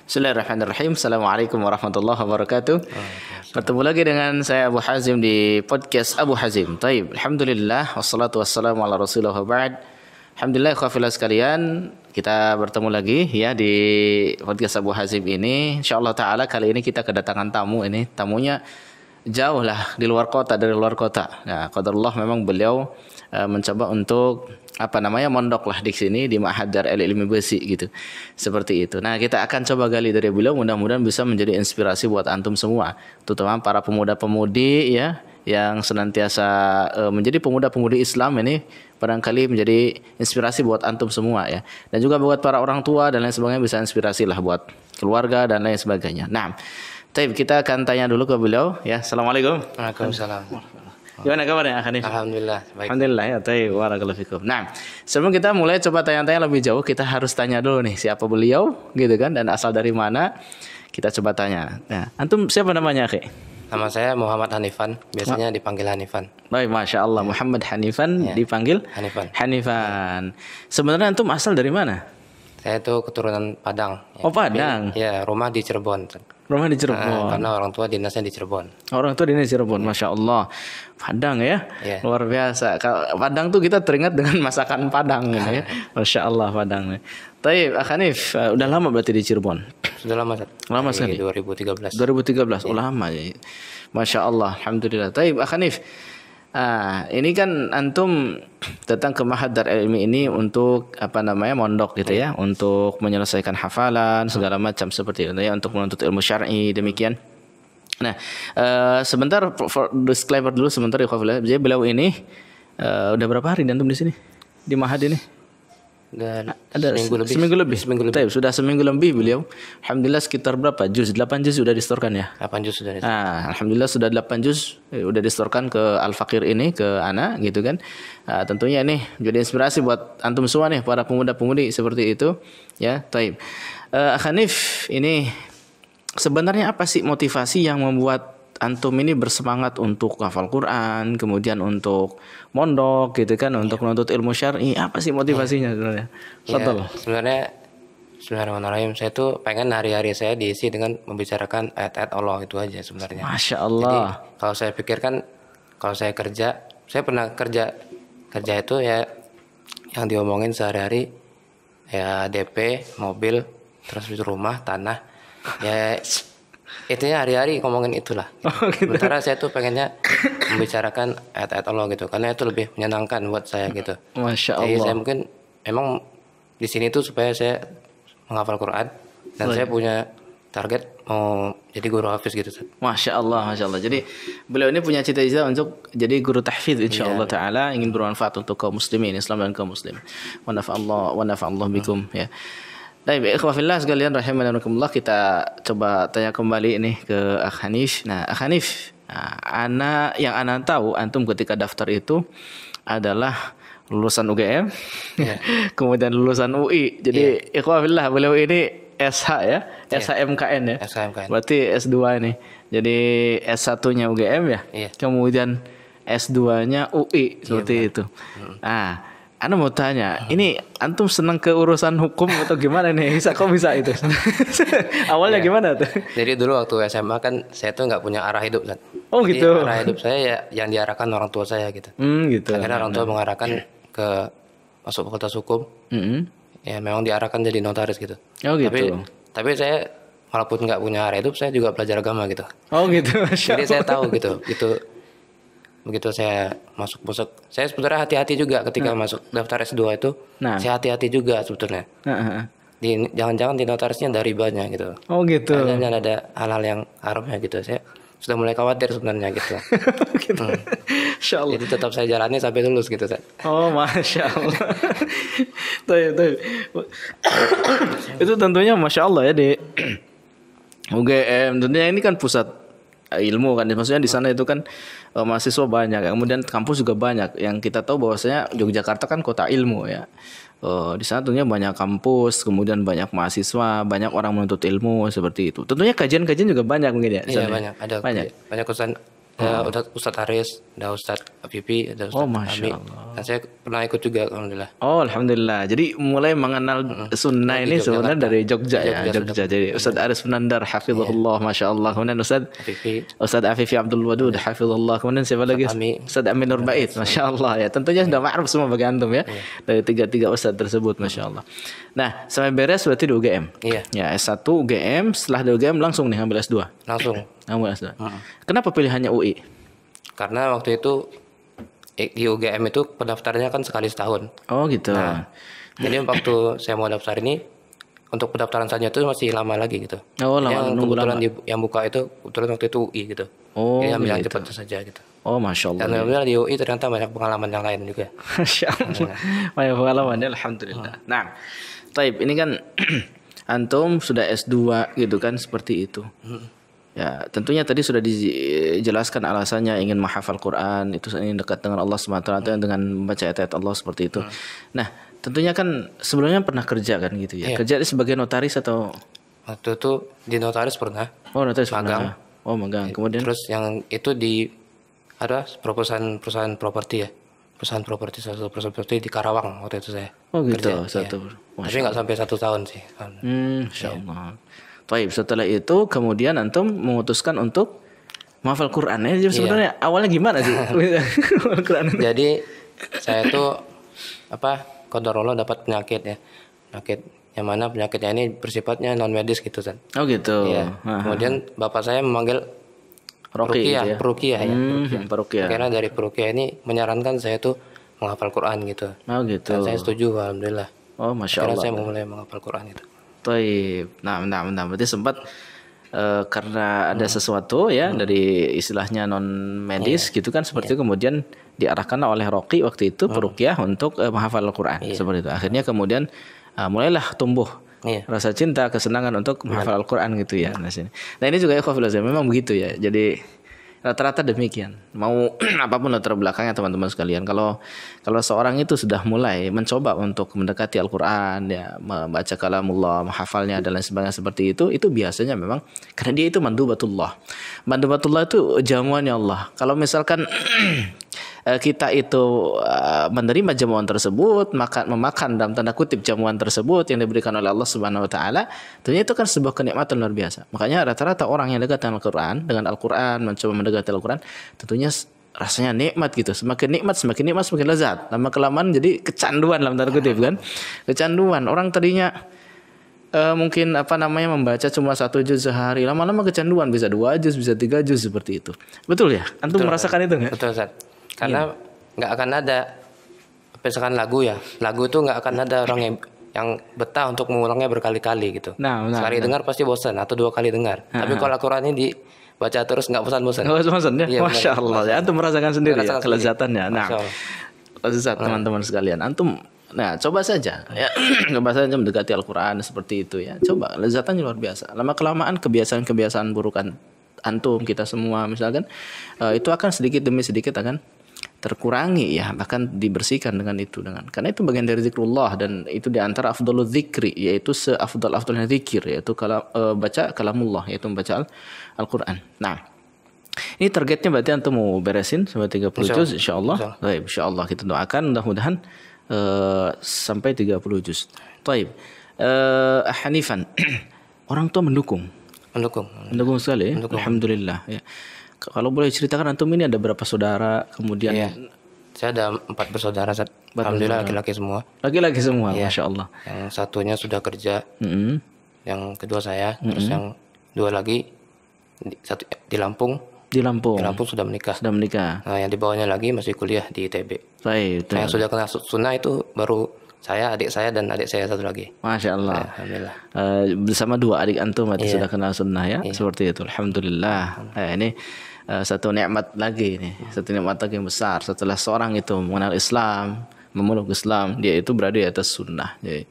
Bismillahirrahmanirrahim. Assalamualaikum warahmatullahi wabarakatuh. Bertemu lagi dengan saya Abu Hazim di podcast Abu Hazim. Taib. Alhamdulillah wassalatu wassalamu ala Rasulillah wa ba'd. Alhamdulillah ikhwafillah sekalian, kita bertemu lagi ya di podcast Abu Hazim ini. Insyaallah taala kali ini kita kedatangan tamu ini. Tamunya jauh lah dari luar kota. Nah, qadarullah memang beliau mencoba untuk mondok lah di sini di Ma'had Darul Ilmi Besi gitu. Seperti itu. Nah, kita akan coba gali dari beliau, mudah-mudahan bisa menjadi inspirasi buat antum semua, terutama para pemuda-pemudi ya yang senantiasa menjadi pemuda-pemudi Islam ini, barangkali menjadi inspirasi buat antum semua ya. Dan juga buat para orang tua dan lain sebagainya, bisa inspirasi lah buat keluarga dan lain sebagainya. Nah, kita akan tanya dulu ke beliau ya. Assalamualaikum. Waalaikumsalam. Gimana kabarnya Hanif? Alhamdulillah baik. Alhamdulillah ya, barakallahu fikum. Nah, sebelum kita mulai coba tanya-tanya lebih jauh, kita harus tanya dulu nih siapa beliau gitu kan, dan asal dari mana. Kita coba tanya. Nah, antum siapa namanya, Akhi? Nama saya Muhammad Hanifan, biasanya dipanggil Hanifan. Baik, Masya Allah, Muhammad Hanifan ya. Dipanggil Hanifan. Sebenarnya antum asal dari mana? Saya itu keturunan Padang. Oh, Padang. Ya, rumah di Cirebon. Rumah di Cirebon. Karena orang tua dinasnya di Cirebon. Orang tua dinasnya di Cirebon, Masya Allah. Padang ya, luar biasa. Kalau Padang tuh kita teringat dengan masakan Padang ini ya. Masya Allah Padang. Taib, Hanif, udah lama berarti di Cirebon? Sudah lama. Lama sekali. 2013. 2013, lama ya. Masya Allah, alhamdulillah. Taib, Hanif. Ini kan antum datang ke Ma'had Darul Ilmi ini untuk mondok gitu ya, untuk menyelesaikan hafalan segala macam seperti itu ya, untuk menuntut ilmu syar'i demikian. Nah, sebentar disclaimer dulu sebentar ya, jadi beliau ini udah berapa hari antum di sini di Ma'had ini? Ada seminggu lebih. Sudah seminggu lebih beliau. Alhamdulillah sekitar berapa juz? 8 juz sudah distorkan ya? 8 juz sudah distorkan. Alhamdulillah sudah 8 juz sudah distorkan ke Al-Faqir ini, ke ana gitu kan. Tentunya ini jadi inspirasi buat antum semua nih, para pemuda-pemudi seperti itu ya. Taib. Hanif, ini sebenarnya apa sih motivasi yang membuat antum ini bersemangat untuk hafal Quran, kemudian untuk mondok gitu kan, untuk menuntut ilmu syar'i? Apa sih motivasinya sebenarnya? Sebenarnya Bismillahirrahmanirrahim, saya tuh pengen hari-hari saya diisi dengan membicarakan ayat-ayat Allah, itu aja sebenarnya. Masya Allah. Jadi kalau saya pikirkan, kalau saya kerja, saya pernah kerja itu ya yang diomongin sehari-hari ya DP, mobil, terus rumah, tanah, ya intinya hari-hari ngomongin itulah. Gitu. Sementara saya tuh pengennya membicarakan ayat-ayat Allah gitu, karena itu lebih menyenangkan buat saya gitu. Masya Allah. Jadi saya mungkin emang di sini tuh supaya saya menghafal Quran, dan saya punya target mau jadi guru hafiz gitu. Masya Allah, Masya Allah. Jadi beliau ini punya cita-cita untuk jadi guru tahfidz insyaallah taala, ingin bermanfaat untuk kaum muslimin, Islam dan kaum muslim. Wa nafa'allah bikum ya. Baik, ikhwafillah sekalian rahimankumullah, kita coba tanya kembali ini ke Akh Hanif. Nah, Akh Hanif, ana tahu antum ketika daftar itu adalah lulusan UGM, kemudian lulusan UI. Jadi ikhwafillah, beliau ini SH ya, SHMKN ya. SHMKN. Berarti S2 ini. Jadi S1-nya UGM ya. Kemudian S2-nya UI seperti itu. Ana mau tanya, ini antum senang ke urusan hukum atau gimana nih? Kok bisa itu? Awalnya gimana tuh? Jadi dulu waktu SMA kan saya tuh nggak punya arah hidup kan. Oh gitu. Jadi arah hidup saya ya yang diarahkan orang tua saya gitu. Gitu. Akhirnya orang tua mengarahkan ke masuk fakultas hukum. Ya memang diarahkan jadi notaris gitu. Oh gitu. Tapi saya walaupun nggak punya arah hidup, saya juga belajar agama gitu. Oh gitu. Jadi saya tahu gitu. Begitu saya masuk, saya sebenarnya hati-hati juga ketika masuk daftar S2 itu. Saya hati-hati juga sebetulnya. Jangan-jangan di notarisnya ada ribanya gitu. Oh gitu. Jangan ada hal-hal yang haramnya gitu. Saya sudah mulai khawatir sebenarnya gitu. Gitu. Masya Allah. Jadi tetap saya jalani sampai lulus gitu. Oh Masya Allah. Tuh. Itu tentunya Masya Allah ya di UGM. Tentunya ini kan pusat ilmu kan, maksudnya di sana itu kan mahasiswa banyak, kemudian kampus juga banyak. Yang kita tahu bahwasanya Yogyakarta kan kota ilmu ya. Di sana tentunya banyak kampus, kemudian banyak mahasiswa, banyak orang menuntut ilmu seperti itu. Tentunya kajian-kajian juga banyak mungkin ya. Iya banyak, ada banyak Ada Ustadz Aris, ada Ustadz Afifi, ada Oh, Ustadz Masya Ami. Allah. Dan saya pernah ikut juga, alhamdulillah. Oh, alhamdulillah. Jadi mulai mengenal sunnah Dari ini sebenarnya Yogyakarta. dari Jogja ya, Jogja Jogja. Jadi Ustaz Aris Munandar hafizahullah, Masya Allah. Kemudian Afifi, Ustaz Afifi Abdul Wadud hafizahullah. Kemudian siapa lagi? Ami. Ustaz Amin Nur Bait, Masya Allah ya. Tentunya sudah ma'ruf semua bagi antum ya. Dari tiga Ustaz tersebut, Masya Allah. Nah, sampai beres berarti di UGM. Iya, Ya, S1 UGM, setelah di UGM langsung nih ambil S2. langsung. Ambil S2. Kenapa pilihannya UI? Karena waktu itu di UGM itu pendaftarannya kan sekali setahun. Oh, gitu. Jadi waktu saya mau daftar ini, untuk pendaftaran saja itu masih lama lagi gitu. Oh, lama, Yang nunggu kebetulan lama. yang buka itu kebetulan waktu itu UI gitu. Oh, Jadi ambil yang gitu. cepat saja gitu. Oh, Masya Allah. Dan alhamdulillah di UI ternyata banyak pengalaman yang lain juga. Masya Allah. Banyak pengalaman ya, alhamdulillah. Nah, taib ini kan antum sudah S2 gitu kan seperti itu. Ya, tentunya tadi sudah dijelaskan alasannya ingin menghafal Quran, itu ingin dekat dengan Allah SWT dengan membaca ayat-ayat Allah seperti itu. Nah, tentunya kan sebelumnya pernah kerja kan gitu ya. Iya. Kerja sebagai notaris atau Waktu itu di notaris pernah. notaris Magang. pernah. Oh, magang. Kemudian Terus yang itu di ada perusahaan properti ya. Perusahaan properti, salah satu perusahaan properti di Karawang waktu itu saya. oh gitu, kerja, satu. iya. Tapi nggak sampai 1 tahun sih. Masya Allah. Taib, setelah itu kemudian antum memutuskan untuk menghafal Quran ya. Jadi sebenarnya awalnya gimana sih? Menghafal Quran. Jadi saya tuh qadarullah dapat penyakit ya. Penyakit yang mana penyakitnya ini bersifatnya non medis gitu kan. Oh gitu. Iya. Kemudian bapak saya memanggil Roki gitu ya. Peruqyah ya. Peruqyah. Karena dari Peruqyah ini menyarankan saya tuh menghafal Quran gitu. Oh gitu. Dan saya setuju, alhamdulillah. Oh, Masya Karena Allah. saya mulai menghafal Quran itu. Taib. Nah, berarti sempat karena ada sesuatu ya dari istilahnya non medis gitu kan seperti itu, kemudian diarahkan oleh Roki waktu itu Peruqyah untuk menghafal Al-Quran seperti itu. Akhirnya kemudian mulailah tumbuh rasa cinta, kesenangan untuk menghafal Al-Quran gitu ya. Nah, ini juga ya memang begitu ya. Jadi rata-rata demikian. Mau apapun latar belakangnya teman-teman sekalian. Kalau seorang itu sudah mulai mencoba untuk mendekati Al-Quran, ya, membaca kalamullah, menghafalnya dan lain sebagainya seperti itu biasanya memang karena dia itu mandubatullah. Mandubatullah itu jamuannya Allah. Kalau misalkan kita itu menerima jamuan tersebut, memakan dalam tanda kutip jamuan tersebut yang diberikan oleh Allah Subhanahu wa taala, tentunya itu kan sebuah kenikmatan luar biasa. Makanya rata-rata orang yang dekat dengan Al-Quran, mencoba mendekati Al-Quran, tentunya rasanya nikmat gitu. Semakin nikmat, semakin lezat. Lama kelamaan jadi kecanduan dalam tanda kutip kan. Kecanduan. Orang tadinya mungkin membaca cuma 1 juz sehari, lama-lama kecanduan bisa 2 juz, bisa 3 juz seperti itu. Betul ya? Antum merasakan itu enggak? Betul, Ustaz. Karena nggak akan ada misalkan lagu itu nggak akan ada orang yang betah untuk mengulangnya berkali-kali gitu. Sekali dengar pasti bosan atau 2 kali dengar. Tapi kalau Al-Quran ini dibaca terus nggak bosan-bosan. Nggak bosan ya? Iya, Masya Allah. Ya, antum merasakan sendiri ya kelezatannya. Nah, lezat teman-teman sekalian. Antum coba saja ya. Coba saja mendekati Al-Quran seperti itu ya. Coba, lezatannya luar biasa. Lama kelamaan kebiasaan-kebiasaan burukan antum, kita semua misalkan itu akan sedikit demi sedikit akan terkurangi ya, bahkan dibersihkan karena itu bagian dari zikrullah, dan itu diantara afdhalul zikri, yaitu seafdal-afdalnya zikir, yaitu baca kalamullah, yaitu membaca Al-Quran. Nah, ini targetnya berarti antum mau beresin sampai 30 juz insyaallah. Baik, insyaallah kita doakan mudah-mudahan sampai 30 juz. Baik. Hanifan, orang tua mendukung sekali. Alhamdulillah ya. Kalau boleh ceritakan antum ini ada berapa saudara, kemudian saya ada 4 bersaudara. Alhamdulillah laki-laki semua. Laki-laki semua, Masya Allah. Yang satunya sudah kerja, yang kedua saya, terus yang 2 lagi di Lampung. Di Lampung sudah menikah. Nah, yang di bawahnya lagi masih kuliah di ITB. Baik. Yang sudah kena sunnah itu baru saya, adik saya, dan adik saya satu lagi. Masya Allah. Alhamdulillah. Bersama 2 adik antum sudah kenal sunnah ya. Seperti itu. Alhamdulillah. Ini satu nikmat lagi nih. Satu nikmat lagi yang besar. Setelah seorang itu mengenal Islam, memeluk Islam, dia itu berada di atas sunnah. Jadi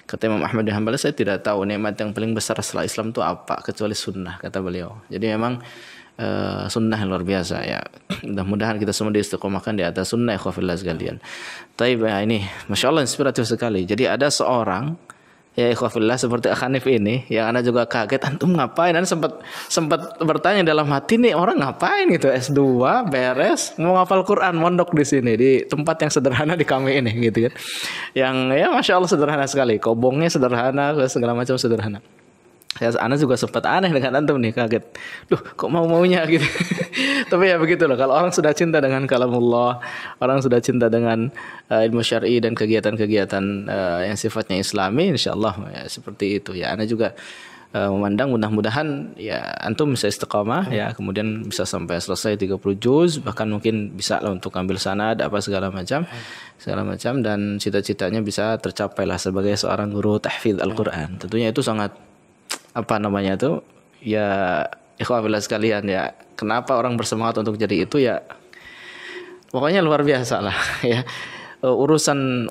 kata Imam Ahmad bin Hanbal, saya tidak tahu nikmat yang paling besar setelah Islam itu apa kecuali sunnah, kata beliau. Jadi memang sunnah yang luar biasa ya. Mudah-mudahan kita semua diistiqomahkan di atas sunnah, ikhwafillah sekalian. Taib ya, ini Masya Allah inspiratif sekali. Jadi ada seorang Ya ikhwafillah seperti Akhanif ini yang Anda juga kaget, antum ngapain? Anda sempat bertanya dalam hati nih, orang ngapain gitu S2 beres mau ngafal Quran mondok di sini di tempat yang sederhana di kami ini gitu kan. Yang ya Masya Allah sederhana sekali, kobongnya sederhana, segala macam sederhana. Ana juga sempat aneh dengan antum nih, kaget. Duh, kok mau-maunya gitu. Tapi ya begitulah, kalau orang sudah cinta dengan kalamullah, orang sudah cinta dengan ilmu syar'i dan kegiatan-kegiatan yang sifatnya Islami, insyaallah ya seperti itu. Ya ana juga memandang mudah-mudahan ya antum bisa istiqamah ya, kemudian bisa sampai selesai 30 juz, bahkan mungkin bisa lah untuk ambil sanad apa segala macam dan cita-citanya bisa tercapai lah sebagai seorang guru tahfidz Al-Qur'an. Tentunya itu sangat apa namanya itu ya ikhwafillah sekalian ya, kenapa orang bersemangat untuk jadi itu ya pokoknya luar biasa lah ya, urusan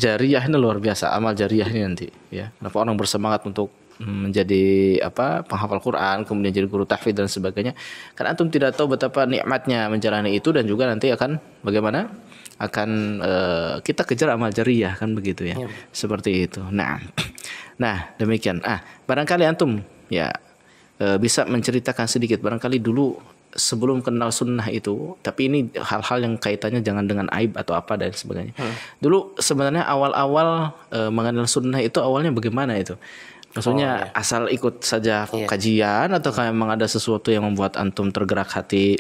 jariyah ini luar biasa, amal jariyah ini nanti ya, kenapa orang bersemangat untuk menjadi apa penghafal Quran kemudian jadi guru tahfidz dan sebagainya, kan antum tidak tahu betapa nikmatnya menjalani itu, dan juga nanti akan bagaimana akan kita kejar amal jariyah kan begitu ya, seperti itu. Nah demikian. Barangkali antum ya bisa menceritakan sedikit barangkali dulu sebelum kenal sunnah itu, tapi ini hal-hal yang kaitannya jangan dengan aib atau apa dan sebagainya. Dulu sebenarnya awal-awal mengenal sunnah itu awalnya bagaimana itu? Maksudnya asal ikut saja kajian atau memang ada sesuatu yang membuat antum tergerak hati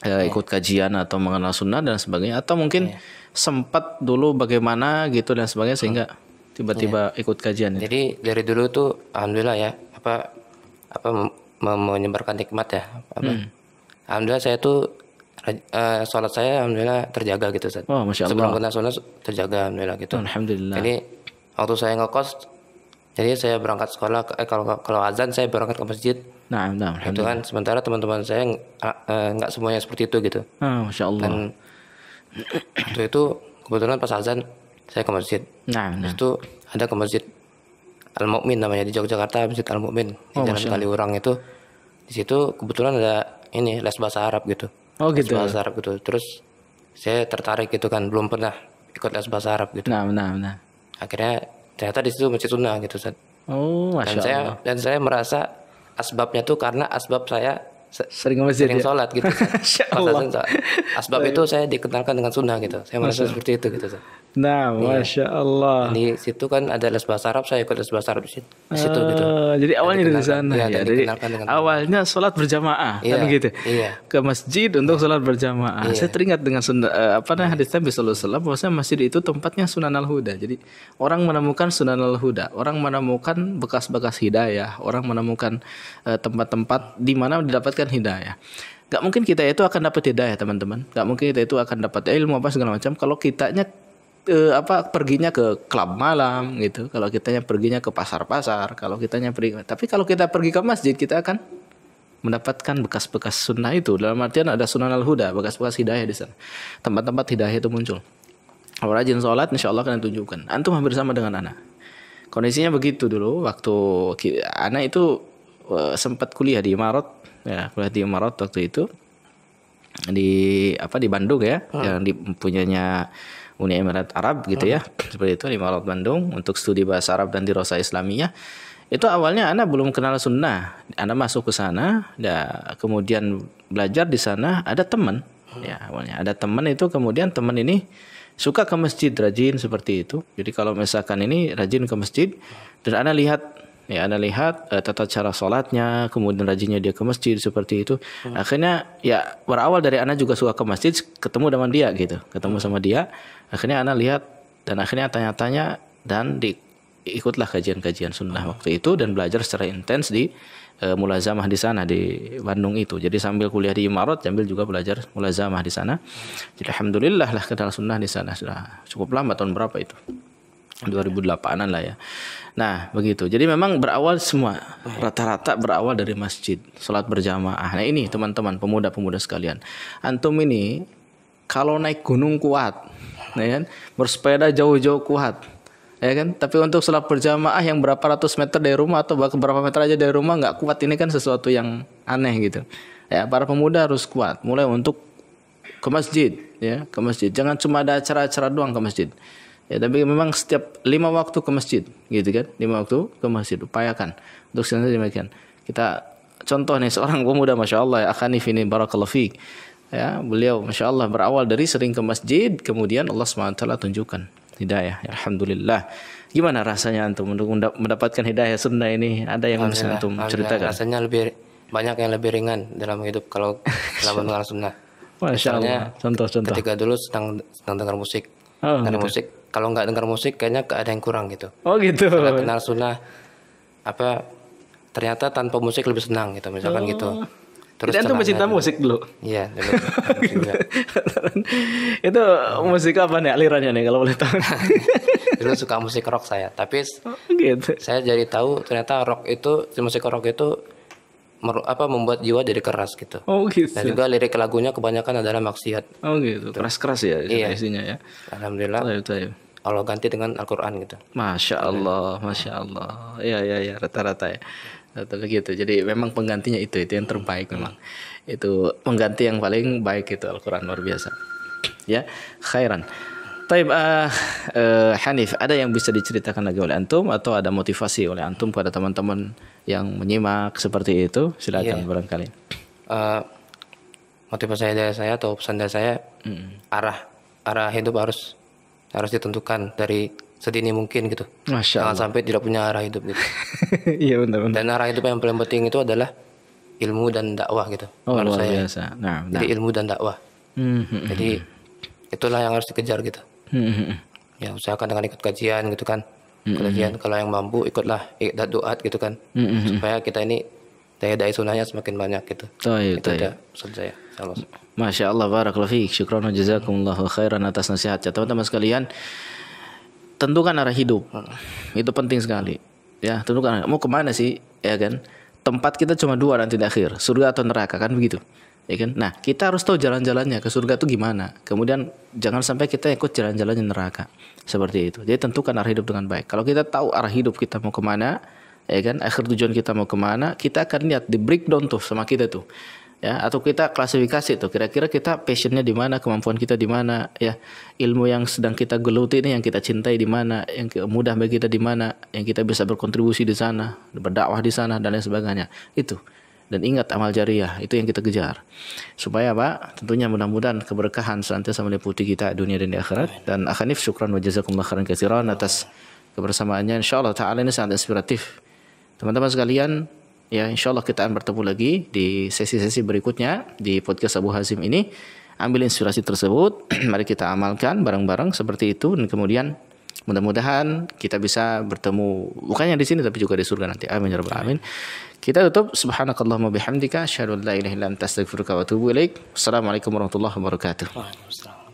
ikut kajian atau mengenal sunnah dan sebagainya, atau mungkin sempat dulu bagaimana gitu dan sebagainya sehingga tiba-tiba ikut kajian. Jadi dari dulu tuh alhamdulillah ya apa menyebarkan nikmat ya alhamdulillah saya tuh sholat saya alhamdulillah terjaga gitu Ustaz. Oh, Masya Allah. Sebelum kenal sunnah terjaga alhamdulillah gitu. Alhamdulillah. Jadi waktu saya ngekos, jadi saya berangkat sekolah kalau azan saya berangkat ke masjid. Nah, itu kan sementara teman-teman saya nggak semuanya seperti itu gitu. Masya Allah. Dan waktu itu kebetulan pas azan saya ke masjid. Terus itu ada ke masjid Al-Mu'min namanya di Yogyakarta, Masjid Al-Mu'min di Jalan Kaliurang itu. Di situ kebetulan ada ini les bahasa Arab gitu. Oh gitu. Les bahasa Arab gitu. Terus saya tertarik gitu kan, belum pernah ikut les bahasa Arab gitu. Nah. Akhirnya ternyata di situ masjid sunnah gitu Ustaz. Oh, Masya Allah. Dan saya merasa asbabnya tuh karena asbab saya sering sholat gitu. Asbab itu saya dikenalkan dengan sunnah gitu. Saya merasa seperti itu gitu. Nah, Masya Allah. Di situ kan ada les bahasa Arab, saya ikut les bahasa Arab di situ gitu. Jadi awalnya dari sana ya. Jadi awalnya sholat berjamaah kan gitu. Ke masjid untuk sholat berjamaah. Saya teringat dengan hadis Nabi sallallahu alaihi wasallam bahwasanya masjid itu tempatnya Sunanul Huda. Jadi orang menemukan Sunanul Huda, orang menemukan bekas-bekas hidayah, orang menemukan tempat-tempat di mana didapatkan hidayah. Gak mungkin kita itu akan dapat hidayah teman-teman. Gak mungkin kita itu akan dapat ilmu apa segala macam kalau kitanya perginya ke klub malam gitu, kalau kitanya perginya ke pasar-pasar, kalau kitanya pergi. Tapi kalau kita pergi ke masjid, kita akan mendapatkan bekas-bekas sunnah itu. Dalam artian ada sunnah al-huda, bekas-bekas hidayah di sana. Tempat-tempat hidayah itu muncul. Kalau rajin sholat, insya Allah akan tunjukkan. Antum hampir sama dengan anak. Kondisinya begitu dulu. Waktu anak itu sempat kuliah di Imarat, ya kuliah di Imarat waktu itu di Bandung ya, yang dipunyanya Uni Emirat Arab gitu ya, seperti itu di Imarat Bandung untuk studi bahasa Arab dan dirasa Islamiyah. Itu awalnya Ana belum kenal sunnah, Ana masuk ke sana, kemudian belajar di sana. Ada teman, ya awalnya ada teman itu, kemudian teman ini suka ke masjid, rajin seperti itu. Jadi kalau misalkan ini rajin ke masjid, dan Ana lihat tata cara sholatnya, kemudian rajinnya dia ke masjid seperti itu. Akhirnya ya berawal dari Ana juga suka ke masjid, ketemu dengan dia gitu, ketemu sama dia. Akhirnya Ana lihat dan akhirnya tanya-tanya dan ikutlah kajian-kajian sunnah waktu itu dan belajar secara intens di mulazamah di sana di Bandung itu. Jadi sambil kuliah di Imarat sambil juga belajar mulazamah di sana. Jadi alhamdulillah lah kenal sunnah di sana sudah cukup lama, tahun berapa itu? 2008-an lah ya. Nah begitu. Jadi memang berawal semua rata-rata berawal dari masjid, sholat berjamaah. Nah ini teman-teman pemuda-pemuda sekalian, antum ini kalau naik gunung kuat, ya kan? Bersepeda jauh-jauh kuat, ya kan? Tapi untuk sholat berjamaah yang berapa ratus meter dari rumah atau berapa meter aja dari rumah nggak kuat, ini kan sesuatu yang aneh gitu. Ya para pemuda harus kuat, mulai untuk ke masjid, ya ke masjid. Jangan cuma ada acara-acara doang ke masjid. Ya, tapi memang setiap 5 waktu ke masjid, gitu kan? 5 waktu ke masjid, upayakan untuk senantiasa demikian. Kita contoh nih seorang pemuda, masya Allah, ya, Akhanif ini barakallahu fiik. Ya, beliau masya Allah berawal dari sering ke masjid, kemudian Allah SWT tunjukkan hidayah. Ya, alhamdulillah. Gimana rasanya antum untuk mendapatkan hidayah sunnah ini? Ada yang bisa antum ceritakan? Rasanya lebih banyak yang lebih ringan dalam hidup kalau dalam mendengar sunnah. Masya Allah. Contoh-contoh. Ketika dulu sedang dengar musik, gitu. musik. Kalau nggak dengar musik, kayaknya ada yang kurang gitu. Oh gitu. Setelah kenal sunnah, ternyata tanpa musik lebih senang gitu, misalkan gitu. Terus itu pecinta musik dulu. Iya, dulu. Itu musik apa nih alirannya nih kalau boleh tahu? Dulu suka musik rock saya, tapi gitu. saya jadi tahu ternyata musik rock itu membuat jiwa jadi keras gitu. Oh gitu. Dan juga lirik lagunya kebanyakan adalah maksiat. Oh gitu. Keras-keras ya isinya ya. Alhamdulillah. Allah ganti dengan Al-Qur'an gitu. Masya Allah. Ya rata-rata ya. Gitu. Jadi memang penggantinya itu yang terbaik memang. Itu pengganti yang paling baik itu Al-Qur'an, luar biasa. Ya, khairan. Taib Hanif, ada yang bisa diceritakan lagi oleh antum atau ada motivasi oleh antum pada teman-teman yang menyimak seperti itu? Silakan barangkali. Motivasi dari saya atau pesan dari saya, arah hidup harus ditentukan dari sedini mungkin gitu. Jangan sampai tidak punya arah hidup gitu. Iya benar. Dan arah hidup yang paling penting itu adalah ilmu dan dakwah gitu. Luar biasa. Jadi ilmu dan dakwah. Jadi itulah yang harus dikejar gitu. Ya usahakan dengan ikut kajian gitu kan. Kajian kalau yang mampu ikutlah doa gitu kan. Supaya kita ini daya sunnahnya semakin banyak gitu. Itu udah pesan saya. Masya Allah, barakallahu fiik. Syukran wa jazakumullahu khairan atas nasihatnya. Teman-teman sekalian, tentukan arah hidup. Itu penting sekali. Ya, tentukan mau kemana sih, ya kan? Tempat kita cuma 2 nanti di akhir, surga atau neraka, kan begitu. Ya kan? Nah, kita harus tahu jalan-jalannya ke surga itu gimana. Kemudian jangan sampai kita ikut jalan-jalannya neraka. Seperti itu. Jadi tentukan arah hidup dengan baik. Kalau kita tahu arah hidup kita mau kemana, ya kan? Akhir tujuan kita mau kemana, kita akan lihat di breakdown tuh sama kita tuh. Ya, atau kita klasifikasi tuh kira-kira kita passionnya di mana, kemampuan kita di mana, ya, ilmu yang sedang kita geluti ini yang kita cintai di mana, yang mudah bagi kita di mana, yang kita bisa berkontribusi di sana, berdakwah di sana dan lain sebagainya. Itu. Dan ingat amal jariah itu yang kita kejar. Supaya apa? Tentunya mudah-mudahan keberkahan senantiasa meliputi kita dunia dan di akhirat. Dan Akhanif, syukran wa jazakumullah khairan katsiran atas kebersamaannya. Insyaallah taala ini sangat inspiratif. Teman-teman sekalian, ya insyaallah kita akan bertemu lagi di sesi-sesi berikutnya di podcast Abu Hazim ini. Ambil inspirasi tersebut, mari kita amalkan bareng-bareng seperti itu, dan kemudian mudah-mudahan kita bisa bertemu bukannya di sini tapi juga di surga nanti. Amin ya rabbal alamin. Kita tutup, subhanakallahumma bihamdika asyhadu an la ilaha illa anta astaghfiruka wa atubu ilaik. Assalamualaikum warahmatullahi wabarakatuh. Waalaikumsalam.